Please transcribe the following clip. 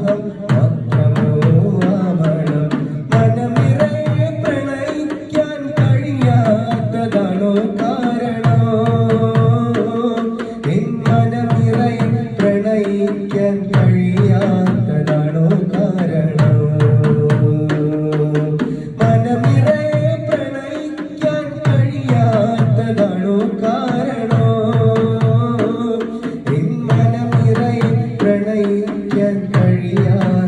മോഹം മാത്രമോ ആവണം. മനമിറയെ പ്രണയിക്കാൻ കഴിയാത്തതാണോ കാരണോ? മനമിറയെ പ്രണയിക്കാൻ കഴിയാത്തതാണോ കാരണോ? മനമിറയെ പ്രണയിക്കാൻ കഴിയാത്തതാണോ കാരണോ? മനമിറയെ പ്രണയിക്കാൻ കഴിയാത്ത